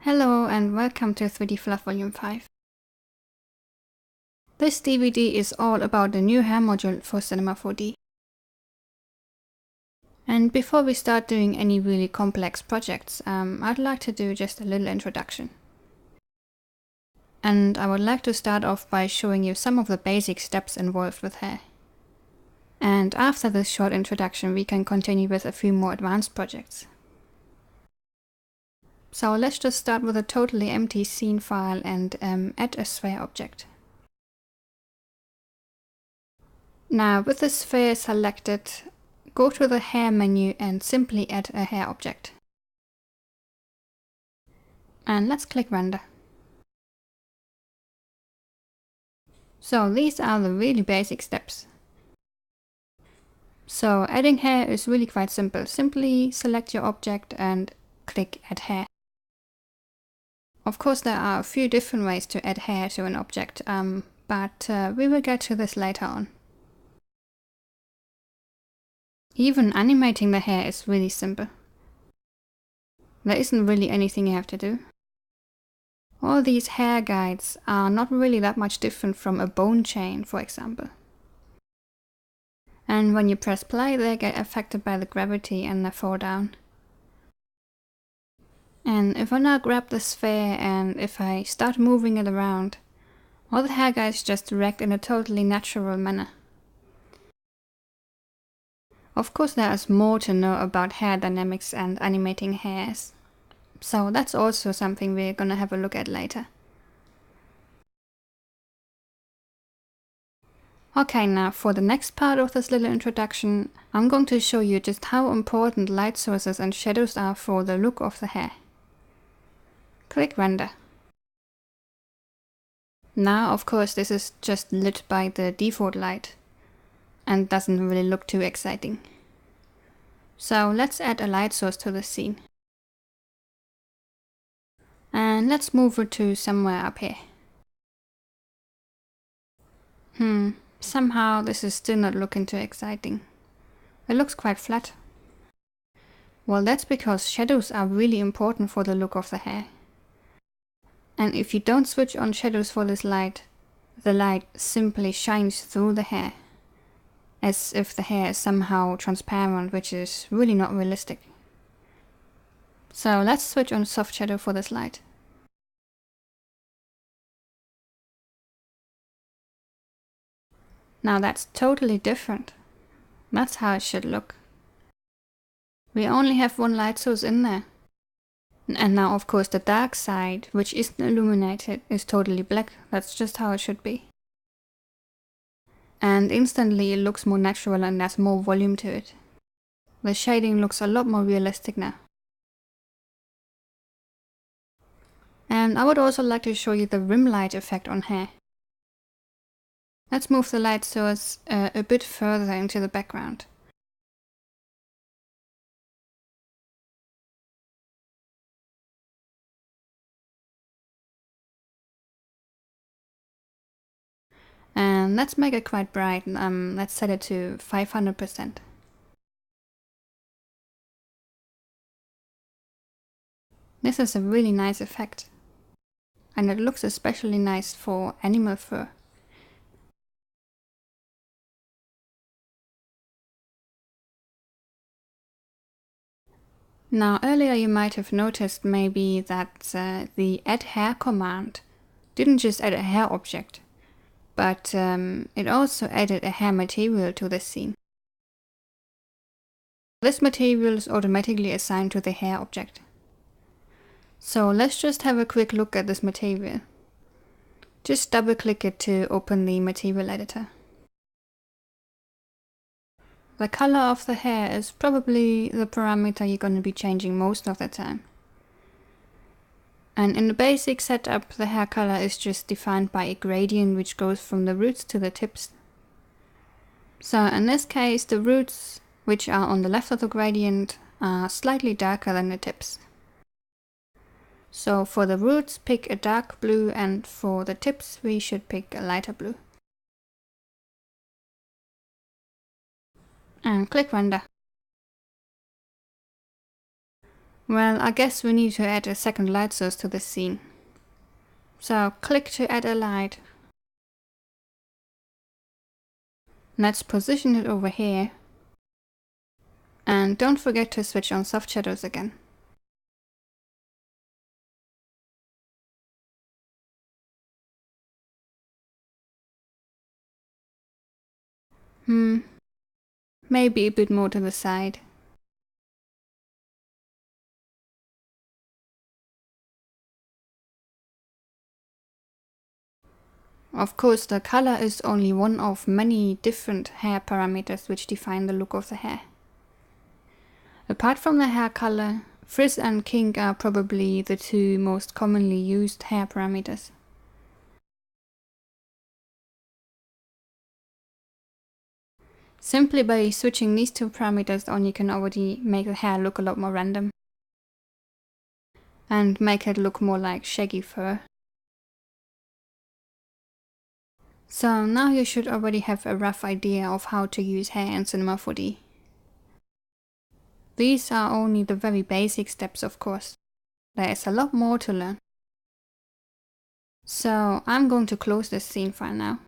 Hello and welcome to 3D Fluff Volume 5. This DVD is all about the new hair module for Cinema 4D. And before we start doing any really complex projects, I'd like to do just a little introduction. And I would like to start off by showing you some of the basic steps involved with hair. And after this short introduction, we can continue with a few more advanced projects. So let's just start with a totally empty scene file and add a sphere object. Now with the sphere selected, go to the hair menu and simply add a hair object. And let's click render. So these are the really basic steps. So adding hair is really quite simple. Simply select your object and click add hair. Of course there are a few different ways to add hair to an object, but we will get to this later on. Even animating the hair is really simple. There isn't really anything you have to do. All these hair guides are not really that much different from a bone chain, for example. And when you press play, they get affected by the gravity and they fall down. And if I now grab the sphere and if I start moving it around, all the hair guides just react in a totally natural manner. Of course there is more to know about hair dynamics and animating hairs. So that's also something we're gonna have a look at later. Okay, now for the next part of this little introduction, I'm going to show you just how important light sources and shadows are for the look of the hair. Click render. Now, of course, this is just lit by the default light and doesn't really look too exciting. So let's add a light source to the scene. And let's move it to somewhere up here. Somehow this is still not looking too exciting. It looks quite flat. Well, that's because shadows are really important for the look of the hair. And if you don't switch on shadows for this light, the light simply shines through the hair, as if the hair is somehow transparent, which is really not realistic. So let's switch on soft shadow for this light. Now that's totally different. That's how it should look. We only have one light source in there. And now of course the dark side, which isn't illuminated, is totally black. That's just how it should be. And instantly it looks more natural and there's more volume to it. The shading looks a lot more realistic now. And I would also like to show you the rim light effect on hair. Let's move the light source a bit further into the background. And let's make it quite bright. Let's set it to 500%. This is a really nice effect. And it looks especially nice for animal fur. Now earlier you might have noticed maybe that the add hair command didn't just add a hair object, but it also added a hair material to the scene. This material is automatically assigned to the hair object. So let's just have a quick look at this material. Just double click it to open the material editor. The color of the hair is probably the parameter you're going to be changing most of the time. And in the basic setup, the hair color is just defined by a gradient which goes from the roots to the tips. So in this case, the roots, which are on the left of the gradient, are slightly darker than the tips. So for the roots, pick a dark blue, and for the tips, we should pick a lighter blue. And click render. Well, I guess we need to add a second light source to this scene. So click to add a light. Let's position it over here. And don't forget to switch on soft shadows again. Maybe a bit more to the side. Of course, the color is only one of many different hair parameters which define the look of the hair. Apart from the hair color, frizz and kink are probably the two most commonly used hair parameters. Simply by switching these two parameters on, you can already make the hair look a lot more random. And make it look more like shaggy fur. So now you should already have a rough idea of how to use hair in Cinema 4D. These are only the very basic steps, of course. There is a lot more to learn. So I'm going to close this scene file now.